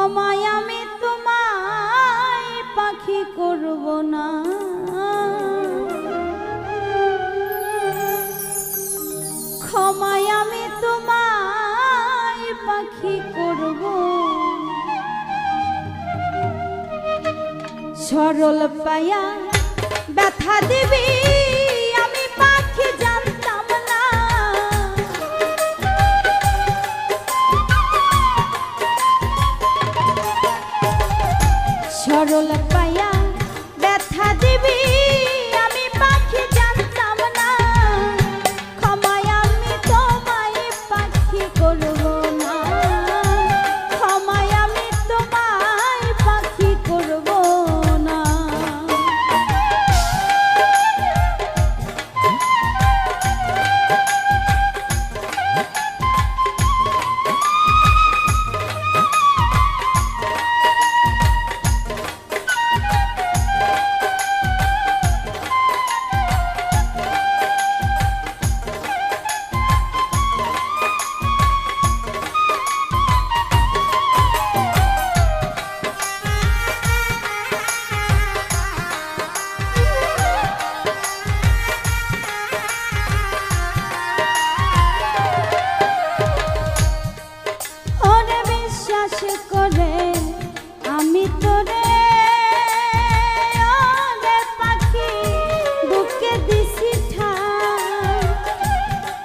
ক্ষমায় আমি তোমায় পাখি করব না, ক্ষমায় আমি তোমায় পাখি করব। সরল পায়া ব্যথা দিবি আমি পাখি জানতাম না, সরল পায়া ব্যথা দিবি আমি পাখি জানতাম না, ক্ষমায় আমি তোমায় পাখি করব না, ক্ষমায় আমি তোমায় পাখি করব না।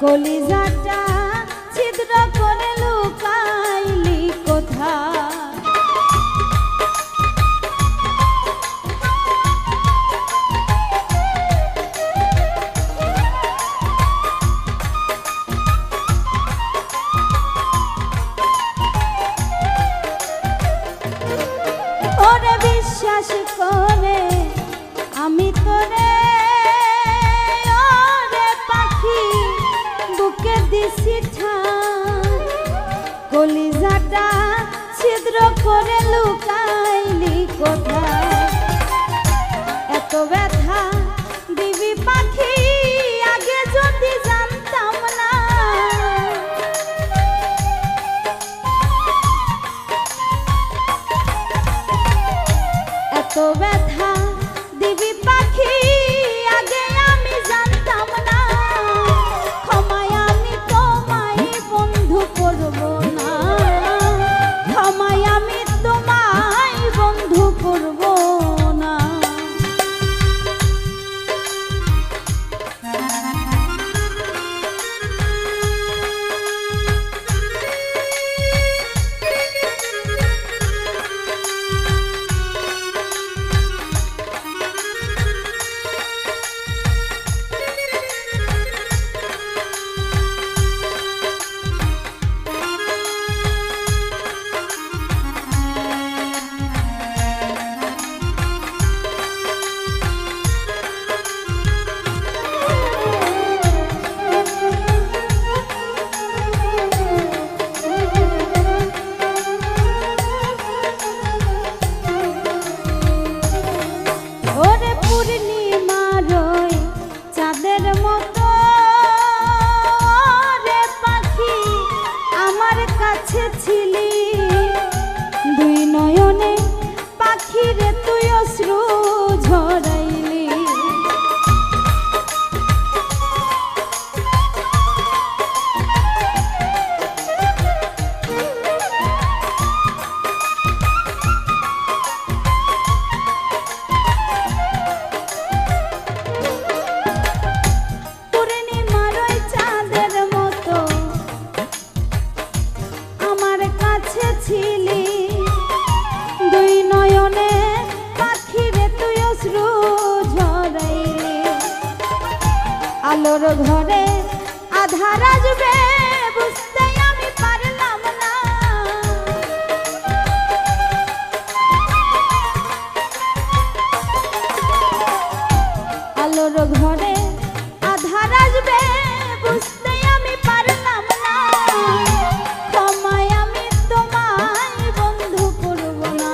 কলিজাটা ছিদ্র করে লুকাইলি কোথায়, ওরে বিশ্বাস করে আমি তোরে কলিজাটা ছিদ্র করে লুকাইলি কোথায়, এত ব্যথা দিবি পাখি আগে যদি জানতাম না, এত ব্যথা দিবি পাখি আগে আমি জানতাম না, ক্ষমায় আমি তোমায় বন্ধু করব না, ক্ষমায় আমি তোমায় বন্ধু করব না। দুই নয়নে পাখিরে তুই অশ্রু ঝরাইলি, পূর্ণিমার ওই চাঁদের মতো আমার কাছে ছিলি, দুই নয়নে পাখিরে তুই অশ্রু ঝরাইলি, আলোর ঘরে আধার আসবে বুঝতে আমি পারলাম না, আলোর ঘরে আধার আসবে বুঝতে আমি পারলাম না, ক্ষমায় আমি তোমায় বন্ধু করব না,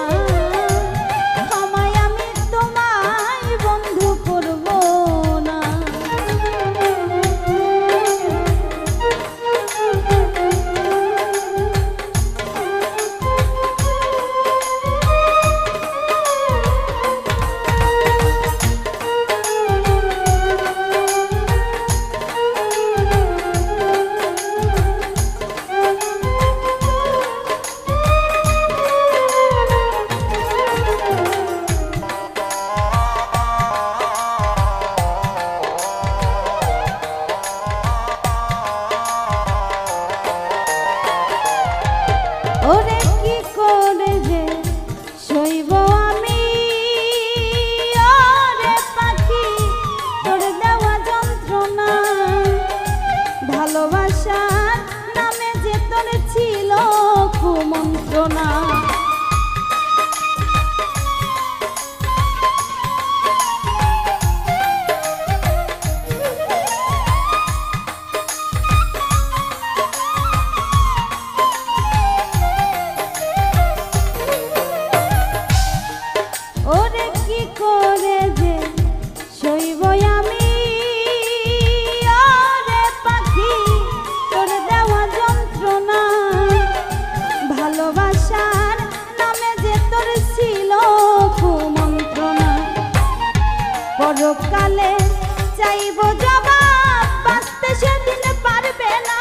ক্ষমায় আমি তোমায় বন্ধু করব না। পরকালে চাইব জবাব, বাঁচতে সেদিন পারবে না।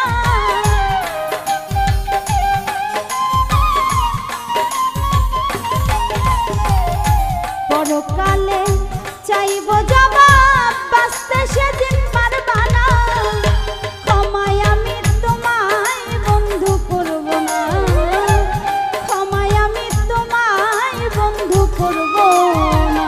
পরকালে চাইব জবাব, বাঁচতে সেদিন পারবা না। ক্ষমায় আমি তোমায় বন্ধু করব না, ক্ষমায় আমি তোমায় বন্ধু করব না।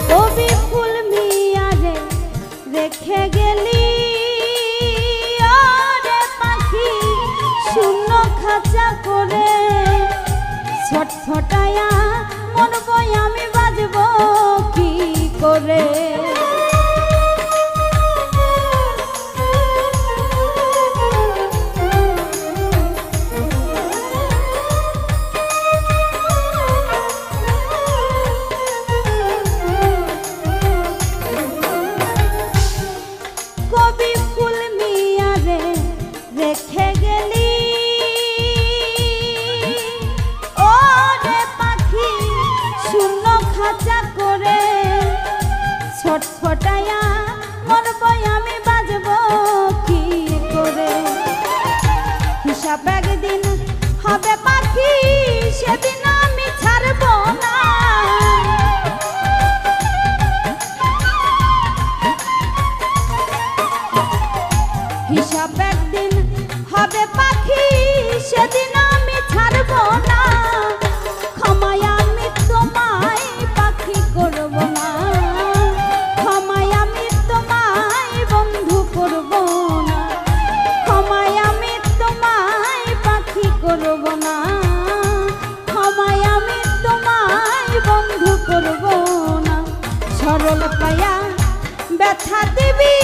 কবি ফুল মিয়ারে রেখে গেলি ওরে পাখি, শূন্য খাঁচা করে ছটফটায়া মরবো আমি, বাজবো কি করে। কবি ফুল মিয়ারে রেখে গেলি ওরে পাখি, শূন্য খাঁচা করে ছটফটায়া মরবো আমি, বাজবো কি করে। হিসাব একদিন হবে পাখি, সেদিন আমি ছাড়বো না। হিসাব একদিন হবে পাখি, সেদিন আমি ছাড়ব না। ক্ষমায় আমি তোমায় পাখি করব না, ক্ষমায় আমি তোমায় বন্ধু করব না, ক্ষমায় আমি তোমায় পাখি করব না, ক্ষমায় আমি তোমায় বন্ধু করব না। সরল পায়া ব্যথা দিবি